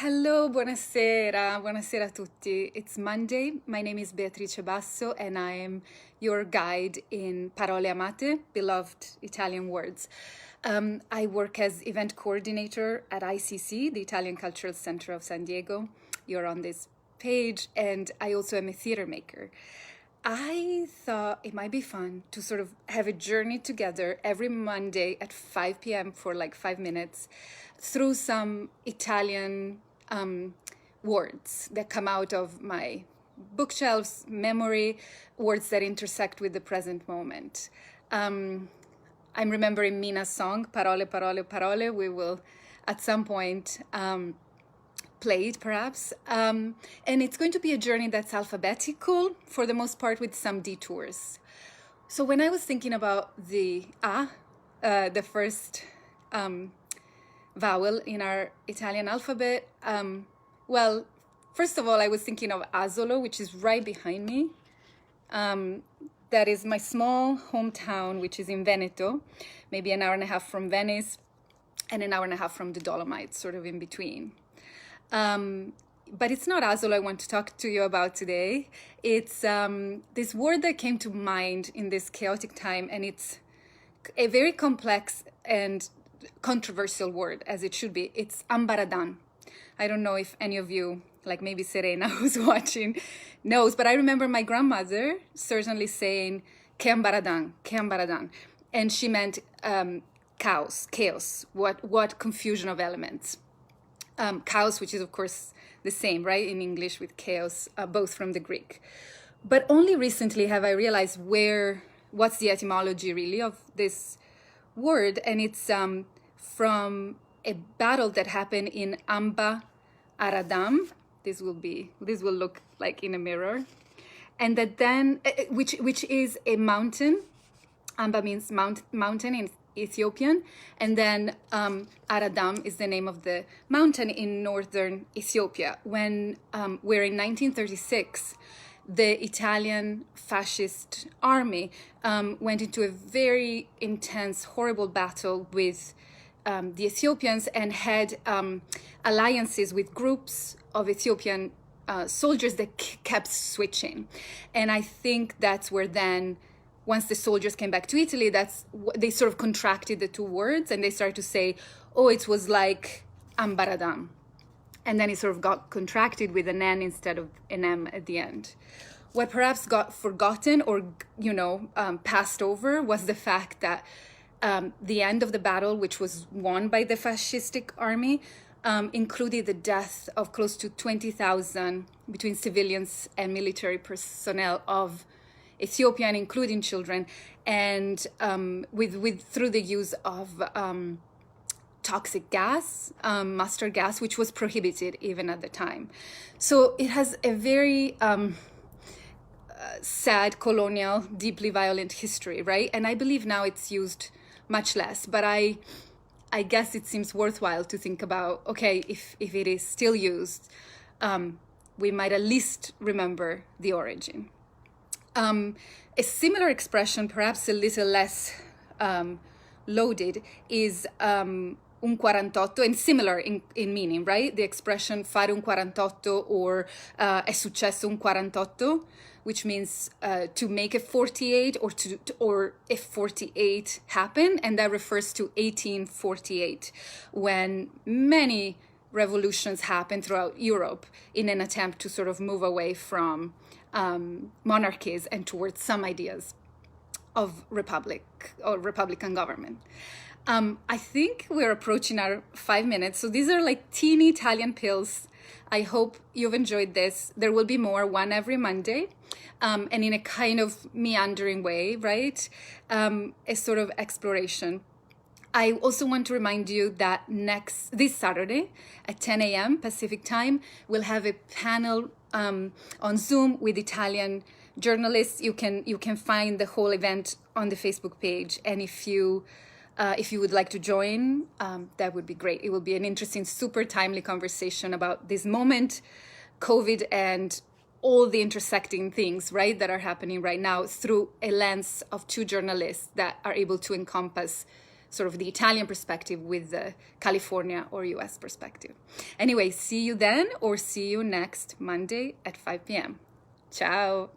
Hello, buonasera, buonasera a tutti. It's Monday. My name is Beatrice Basso, and I am your guide in Parole Amate, beloved Italian words. I work as event coordinator at ICC, the Italian Cultural Center of San Diego. You're on this page, and I also am a theater maker. I thought it might be fun to sort of have a journey together every Monday at 5 p.m. for like 5 minutes through some Italian words that come out of my bookshelves, memory, words that intersect with the present moment. I'm remembering Mina's song, Parole, Parole, Parole. We will at some point play it perhaps. And it's going to be a journey that's alphabetical for the most part with some detours. So when I was thinking about the the first vowel in our Italian alphabet, well, first of all, I was thinking of Asolo, which is right behind me. That is my small hometown, which is in Veneto, maybe an hour and a half from Venice and an hour and a half from the Dolomites, sort of in between. But it's not Asolo I want to talk to you about today. It's this word that came to mind in this chaotic time, and it's a very complex and controversial word, as it should be. It's Ambaradan. I don't know if any of you, like maybe Serena who's watching, knows, but I remember my grandmother certainly saying, "Que ambaradan, que ambaradan." And she meant chaos, what confusion of elements. Chaos, which is of course the same, right, in English with chaos, both from the Greek. But only recently have I realized what's the etymology really of this word, and it's from a battle that happened in Amba Aradam. This will look like in a mirror, and that then which is a mountain. Amba means mountain in Ethiopian, and then Aradam is the name of the mountain in northern Ethiopia. When we're in 1936, the Italian fascist army went into a very intense, horrible battle with the Ethiopians and had alliances with groups of Ethiopian soldiers that kept switching. And I think that's where then, once the soldiers came back to Italy, they sort of contracted the two words and they started to say, oh, it was like Ambaradam. And then it sort of got contracted with an N instead of an M at the end. What perhaps got forgotten or, passed over was the fact that the end of the battle, which was won by the fascistic army, included the death of close to 20,000 between civilians and military personnel of Ethiopian, including children, and through the use of toxic gas, mustard gas, which was prohibited even at the time. So it has a very sad, colonial, deeply violent history, right? And I believe now it's used much less, but I guess it seems worthwhile to think about, okay, if it is still used, we might at least remember the origin. A similar expression, perhaps a little less loaded, is un 48, and similar in meaning, right? The expression fare un 48 or è successo un 48, which means to make a 48 or a 48 happen, and that refers to 1848, when many revolutions happened throughout Europe in an attempt to sort of move away from monarchies and towards some ideas of republic or republican government. I think we're approaching our 5 minutes. So these are like teeny Italian pills. I hope you've enjoyed this. There will be more, one every Monday, and in a kind of meandering way, right? A sort of exploration. I also want to remind you that this Saturday at 10 a.m. Pacific time, we'll have a panel on Zoom with Italian journalists. You can find the whole event on the Facebook page, and if you would like to join, that would be great. It will be an interesting, super timely conversation about this moment, COVID, and all the intersecting things, right, that are happening right now through a lens of two journalists that are able to encompass sort of the Italian perspective with the California or US perspective. Anyway, see you then, or see you next Monday at 5 p.m. Ciao.